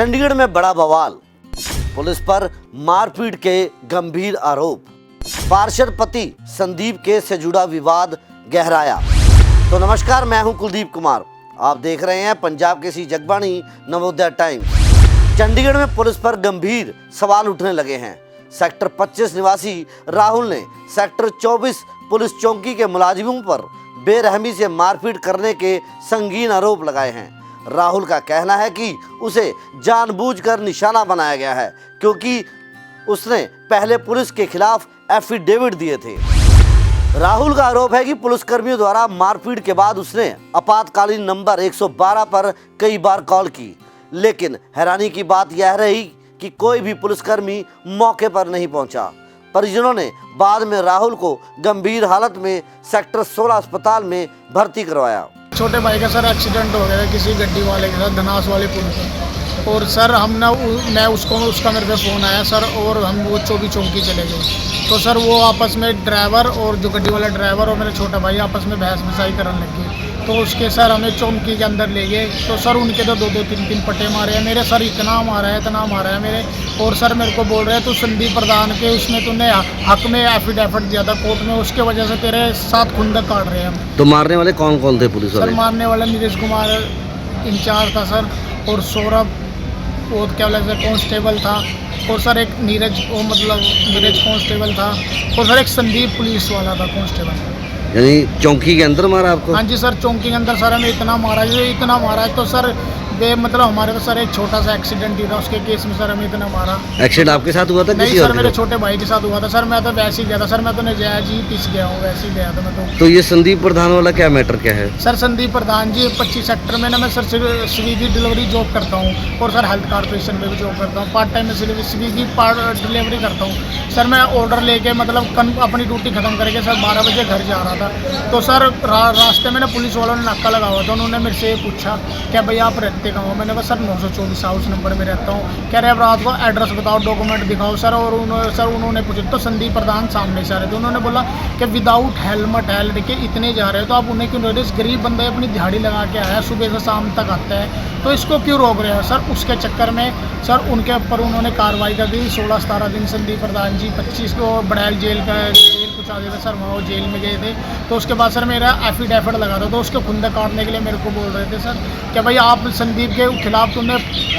चंडीगढ़ में बड़ा बवाल, पुलिस पर मारपीट के गंभीर आरोप। पार्षद पति संदीप केस से जुड़ा विवाद गहराया। तो नमस्कार, मैं हूं कुलदीप कुमार, आप देख रहे हैं पंजाब केसरी जगबानी नवोदय टाइम्स। चंडीगढ़ में पुलिस पर गंभीर सवाल उठने लगे हैं। सेक्टर 25 निवासी राहुल ने सेक्टर 24 पुलिस चौकी के मुलाजिमों पर बेरहमी से मारपीट करने के संगीन आरोप लगाए हैं। राहुल का कहना है कि उसे जानबूझकर निशाना बनाया गया है, क्योंकि उसने पहले पुलिस के खिलाफ एफिडेविट दिए थे। राहुल का आरोप है कि पुलिसकर्मियों द्वारा मारपीट के बाद उसने आपातकालीन नंबर 112 पर कई बार कॉल की, लेकिन हैरानी की बात यह रही कि कोई भी पुलिसकर्मी मौके पर नहीं पहुंचा। परिजनों ने बाद में राहुल को गंभीर हालत में सेक्टर 16 अस्पताल में भर्ती करवाया। छोटे भाई का सर एक्सीडेंट हो गया किसी गड्डी वाले के साथ, धनास वाले पुल पर। और सर मैं उसका मेरे पे फ़ोन आया सर, और हम वो चौकी चले गए। तो सर वो आपस में ड्राइवर और जो गड्डी वाला ड्राइवर और मेरा छोटा भाई आपस में बहस बसाई करने लगे। तो उसके सर हमें चौकी के अंदर ले गए। तो सर उनके तो दो तीन पट्टे मारे हैं मेरे। सर इतना मारा है मेरे। और सर मेरे को बोल रहे हैं तू संदीप प्रधान के उसमें तूने हक में एफिडेविट दिया था कोर्ट में, उसके वजह से तेरे साथ खुंदक काट रहे हैं हम। तो मारने वाले कौन थे पुलिस वाले? सर मारने वाला नीरज कुमार इंचार्ज था सर, और सौरभ वो क्या बोला कांस्टेबल था, और सर एक नीरज कांस्टेबल था, और सर एक संदीप पुलिस वाला था कांस्टेबल। यानी चौकी के अंदर मारा आपको? हाँ जी सर, चौकी के अंदर सर हमें इतना मारा है। तो सर हमारे तो सर एक छोटा सा एक्सीडेंट ही था, उसके केस में सर हमें इतना मारा। एक्सीडेंट आपके साथ हुआ था? नहीं सर, मेरे छोटे भाई के साथ हुआ था सर। मैं तो वैसे ही गया था सर, मैं तो नजायज ही पिस गया हूँ, वैसे ही गया था मैं तो ये संदीप प्रधान वाला क्या मैटर क्या है? सर संदीप प्रधान जी 25 सेक्टर में ना मैं सर स्विगी डिलीवरी जॉब करता हूँ, और सर हेल्थ कॉर्पोरेशन में भी जॉब करता हूँ। पार्ट टाइम में स्विगी डिलीवरी करता हूँ सर। मैं ऑर्डर लेके मतलब अपनी ड्यूटी खत्म करके सर 12 बजे घर जा रहा था। तो सर रास्ते में ना पुलिस वालों ने नाका लगा हुआ था। उन्होंने मेरे से पूछा क्या भैया आप रहते कहाँ हो? मैंने कहा सर 924 हाउस नंबर में रहता हूँ। कह रहे अब रात को एड्रेस बताओ, डॉक्यूमेंट दिखाओ सर। और उन्होंने पूछा तो संदीप प्रधान सामने से आ रहे थे। उन्होंने बोला कि विदाउट हेलमेट के इतने जा रहे हो तो आप उन्हें क्यों रोक रहे? इस गरीब बंदे अपनी दिहाड़ी लगा के आया, सुबह से शाम तक आता है, तो इसको क्यों रोक रहे हो सर? उसके चक्कर में सर उनके ऊपर उन्होंने कार्रवाई कर दी। 16-17 दिन संदीप प्रधान जी 25 को बड़ैल जेल कुछ आगे थे सर, वहाँ वो जेल में गए थे। तो उसके बाद सर मेरा एफिडेविट लगा था, तो उसके खुंदक काटने के लिए मेरे को बोल रहे थे सर कि भाई आप संदीप के खिलाफ तुमने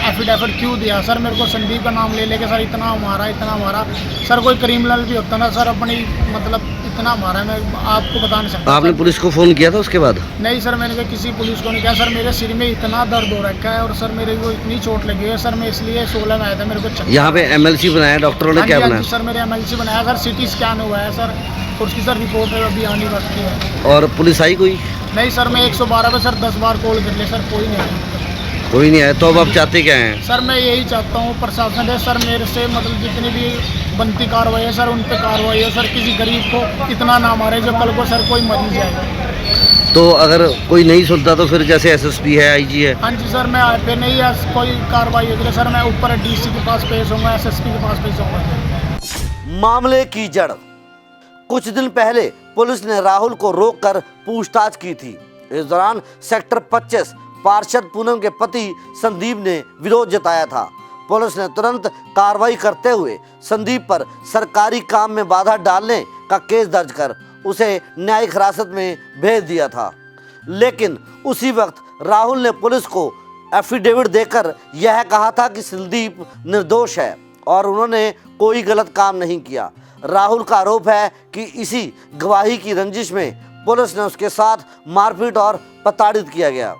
एफिडेविट क्यों दिया? सर मेरे को संदीप का नाम ले लेके सर इतना मारा सर। कोई क्रिमिनल भी होता ना सर, अपनी मतलब इतना मारा, मैं आपको बता नहीं सकता। आपने पुलिस को फोन किया था उसके बाद? नहीं सर, मैंने कहा किसी पुलिस को नहीं किया सर। मेरे सिर में इतना दर्द हो रखा है, और सर मेरे को इतनी चोट लगी है सर, मैं इसलिए 16 में आया था। मेरे को यहाँ पे MLC बनाया डॉक्टरों ने? क्या बनाया सर? मेरे MLC बनाया सर, CT स्कैन हुआ है सर, और उसकी सर रिपोर्ट अभी आनी बाकी है। और पुलिस आई कोई? नहीं सर, मैं 112 पे सर 10 बार कॉल कर लिया सर, कोई नहीं आया। तो अब आप चाहते क्या हैं? सर मैं यही चाहता हूँ प्रशासन है सर मेरे से मतलब जितनी भी बनती कार्रवाई है सर उन पर कार्रवाई है सर। किसी गरीब को इतना ना मारे जो कल को सर कोई मर जाए। तो अगर कोई नहीं सुनता तो फिर जैसे SSP है, IG है? हाँ जी सर, मैं फिर नहीं कोई कार्रवाई होगी सर, मैं ऊपर DC के पास पेश होऊंगा, SSP के पास पेश होऊंगा। मामले की जड़। कुछ दिन पहले पुलिस ने राहुल को रोककर पूछताछ की थी। इस दौरान सेक्टर 25 पार्षद पूनम के पति संदीप ने विरोध जताया था। पुलिस ने तुरंत कार्रवाई करते हुए संदीप पर सरकारी काम में बाधा डालने का केस दर्ज कर उसे न्यायिक हिरासत में भेज दिया था। लेकिन उसी वक्त राहुल ने पुलिस को एफिडेविट देकर यह कहा था कि संदीप निर्दोष है और उन्होंने कोई गलत काम नहीं किया। राहुल का आरोप है कि इसी गवाही की रंजिश में पुलिस ने उसके साथ मारपीट और प्रताड़ित किया गया।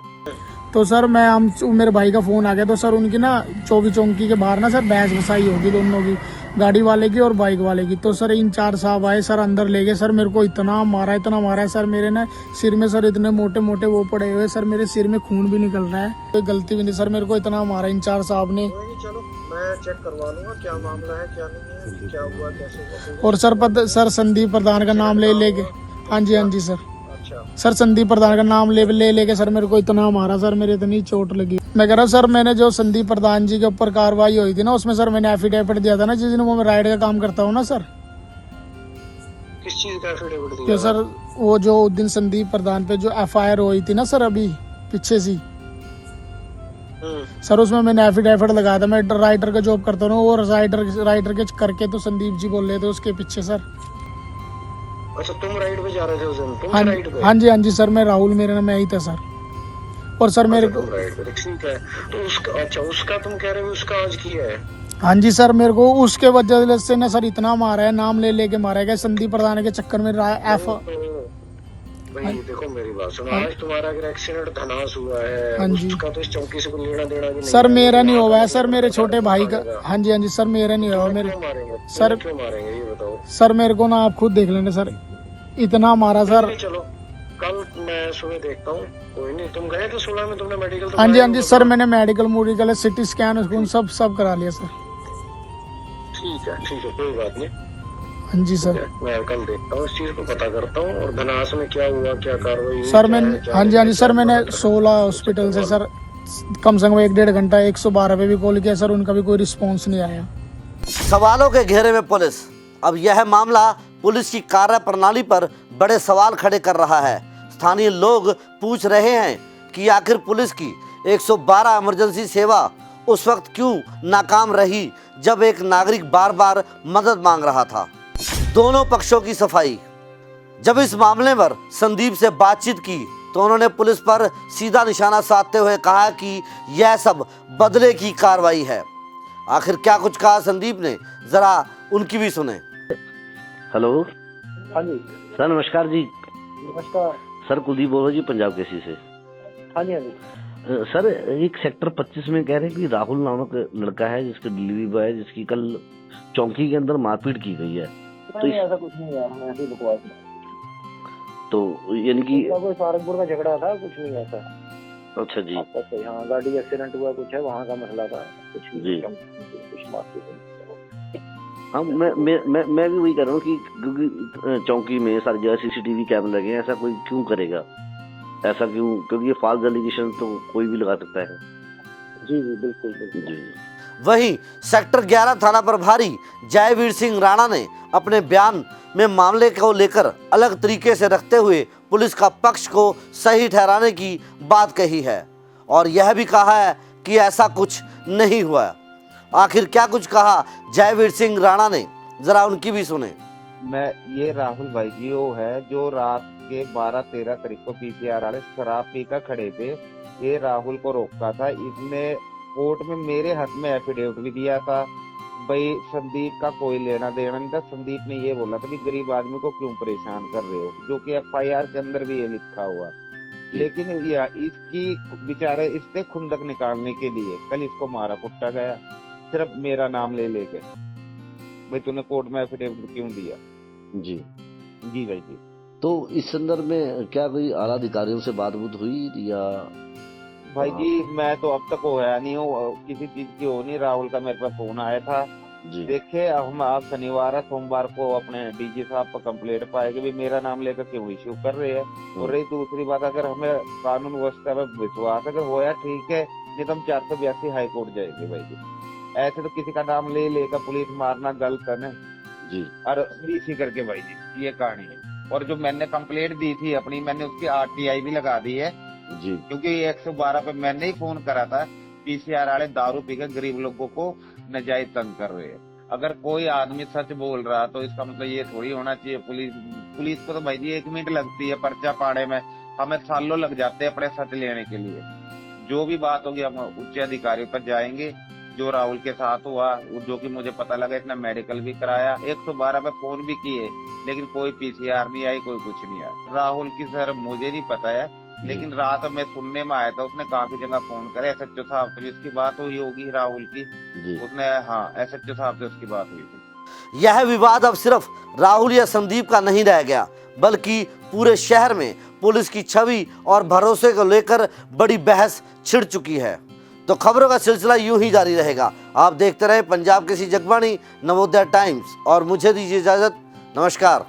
तो सर मेरे भाई का फ़ोन आ गया, तो सर उनकी ना चौकी के बाहर ना सर बहस बसाई होगी दोनों की, गाड़ी वाले की और बाइक वाले की। तो सर इंचार्ज साहब आए सर, अंदर ले गए सर। मेरे को इतना मारा है सर। मेरे ना सिर में सर इतने मोटे वो पड़े हुए सर, मेरे सिर में खून भी निकल रहा है। कोई गलती भी नहीं सर, मेरे को इतना मारा इंचार्ज साहब ने। चलो मैं चेक करवा लूंगा क्या मामला है क्या नहीं है, क्या हुआ कैसे। और सर संदीप प्रधान का नाम ले लेके, हाँ जी सर, सर संदीप प्रधान का नाम ले लेके सर मेरे को इतना मारा सर, मेरे इतनी चोट लगी। मैं कह रहा सर मैंने जो संदीप प्रधान जी के ऊपर कार्रवाई हुई थी ना, उसमें सर मैंने एफिडेविट दिया था ना, जिस दिन वो मैं राइड का काम करता हूँ ना सर। किस चीज का एफिडेविट दिया? तो सर वो जो उस दिन संदीप प्रधान पे जो FIR हुई थी ना सर, अभी पीछे सी सर उसमें मैंने एफिडेविट लगाया था। मैं राइटर का जॉब करता हूँ और राइटर के करके तो संदीप जी बोल रहे थे उसके पीछे सर। अच्छा, तुम राइड पे जा रहे थे उस दिन? तुम हाँ राइड पे? हाँ जी सर, मैं राहुल, मेरा नाम यही था सर। और सर मेरे को, तुम राइड पे, ठीक है। तो उसका, अच्छा उसका तुम कह रहे हो उसका आज किया है? हाँ जी सर, मेरे को उसके वजह से ना सर इतना मारा है, नाम ले लेके मारा गया संदीप प्रधान के चक्कर में। भाई देखो मेरी बात सुनो, आज तुम्हारा अगर एक्सीडेंट धनास हुआ है, हाँ जी उसका तो इस चौकी से कोई लेना देना भी नहीं सर, है। मेरा नहीं हुआ है सर, तो मेरे छोटे भाई का। हाँ जी सर, मेरा नहीं हुआ। मेरे क्यों मारेंगे? सर क्यों मारेंगे ये बताओ? सर मेरे को ना आप खुद देख लेंगे सर, इतना मारा सर। चलो कल मैं सुबह देखता हूँ, कोई नहीं। तुम गए थे 16 में, तुमने मेडिकल तो हाँ जी सर, मैंने मेडिकल सिटी स्कैन सब करा लिया सर। ठीक है, कोई बात नहीं। हाँ जी सर, मैं कल देखता हूँ, इस चीज को पता करता हूँ। और धनास में क्या हुआ, क्या कार्रवाई हुई, सर क्या मैंने, है, क्या हाँ नहीं, जी सर, मैंने पता 16 हॉस्पिटल से सर कम से कम 1-1.5 घंटा 112 पे भी कॉल किया सर, उनका भी कोई रिस्पॉन्स नहीं आया। सवालों के घेरे में पुलिस। अब यह मामला पुलिस की कार्य प्रणाली पर बड़े सवाल खड़े कर रहा है। स्थानीय लोग पूछ रहे हैं कि आखिर पुलिस की 112 इमरजेंसी सेवा उस वक्त क्यों नाकाम रही जब एक नागरिक बार बार मदद मांग रहा था। दोनों पक्षों की सफाई। जब इस मामले पर संदीप से बातचीत की तो उन्होंने पुलिस पर सीधा निशाना साधते हुए कहा कि यह सब बदले की कार्रवाई है। आखिर क्या कुछ कहा संदीप ने, जरा उनकी भी सुने। हेलो हाँ जी सर, नमस्कार जी। नमस्कार। सर कुलदीप बोल रहा जी, पंजाब केसी से। हाँ जी सर एक सेक्टर 25 में कह रहे हैं कि राहुल नामक लड़का है जिसका डिलीवरी बॉय है, जिसकी कल चौकी के अंदर मारपीट की गई है। तो ऐसा कुछ नहीं है, हमें ऐसी बकवास नहीं। तो यानी कि कोई सहारनपुर का झगड़ा था, कुछ नहीं ऐसा। अच्छा जी। हाँ, गाड़ी एक्सीडेंट हुआ, कुछ है वहाँ का मसला था, कुछ जी। कुछ मारपीट। हाँ, मैं भी वही कर रहा हूँ कि क्योंकि चौकी में सारी जगह CCTV कैमरे लगे हैं, ऐसा कोई क्यों करेगा? ऐसा क्यों? क्योंकि ये फॉल्स एलिगेशन तो कोई भी लगा सकता है। जी बिल्कुल जी। वहीं सेक्टर 11 थाना प्रभारी जयवीर सिंह राणा ने अपने बयान में मामले को लेकर अलग तरीके से रखते हुए पुलिस का पक्ष को सही ठहराने की बात कही है और यह भी कहा है कि ऐसा कुछ नहीं हुआ। आखिर क्या कुछ कहा जयवीर सिंह राणा ने, जरा उनकी भी सुने। मैं ये राहुल भाई जी वो है जो रात के 12-13 तारीख को PCR वाले शराब पीकर खड़े थे। ये राहुल को रोका था। इसने कोर्ट में मेरे हाथ में एफिडेविट भी दिया था भाई संदीप का कोई लेना देना नहीं था। संदीप ने ये बोला था कि गरीब आदमी को क्यों परेशान कर रहे हो, जो कि FIR के अंदर भी ये लिखा हुआ। लेकिन ये इसकी बेचारे इससे खुंदक निकालने के लिए कल इसको मारा कुटा गया, सिर्फ मेरा नाम ले लेके। भाई तूने कोर्ट में एफिडेविट क्यों दिया? जी जी भाई जी। तो इस संदर्भ में क्या कोई आला अधिकारियों से बातचीत हुई या? भाई जी मैं तो अब तक होया नहीं हूँ, किसी चीज की हो नहीं। राहुल का मेरे पास फोन आया था। जी। देखिए हम आज शनिवार है, सोमवार को अपने DG साहब पर कंप्लेंट पाएंगे भी मेरा नाम लेकर क्यों इश्यू कर रहे हैं। और रही दूसरी बात, अगर हमें कानून व्यवस्था में विश्वास अगर होया ठीक है, नहीं तो हम 482 हाई कोर्ट जाएंगे भाई जी। ऐसे तो किसी का नाम ले लेकर पुलिस मारना गलत है ना जी। और इसी करके भाई जी ये कहानी है। और जो मैंने कंप्लेंट दी थी अपनी, मैंने उसकी RTI भी लगा दी है जी। क्योंकि 112 पे मैंने ही फोन करा था। PCR वाले दारू पीकर गरीब लोगों को नाजायज तंग कर रहे हैं। अगर कोई आदमी सच बोल रहा तो इसका मतलब ये थोड़ी होना चाहिए। पुलिस को तो भाई जी 1 मिनट लगती है पर्चा पाने में, हमें सालों लग जाते हैं अपने सच लेने के लिए। जो भी बात होगी हम उच्च अधिकारियों पर जाएंगे। जो राहुल के साथ हुआ, जो कि मुझे पता लगा, इसने मेडिकल भी कराया, 112 पे फोन भी किए, लेकिन कोई PCR नहीं आई, कोई कुछ नहीं आया। राहुल की सर मुझे नहीं पता है, लेकिन रात में सुनने में आया था उसने काफी जगह फोन करे। SHO साहब से जिसकी बात हुई होगी राहुल की, उसने हाँ SHO साहब से उसकी बात हुई थी। यह विवाद अब सिर्फ राहुल या संदीप का नहीं रह गया, बल्कि पूरे शहर में पुलिस की छवि और भरोसे को लेकर बड़ी बहस छिड़ चुकी है। तो खबरों का सिलसिला यूं ही जारी रहेगा। आप देखते रहे पंजाब केसरी जगबानी, नवोदय टाइम्स और मुझे दीजिए इजाजत। नमस्कार।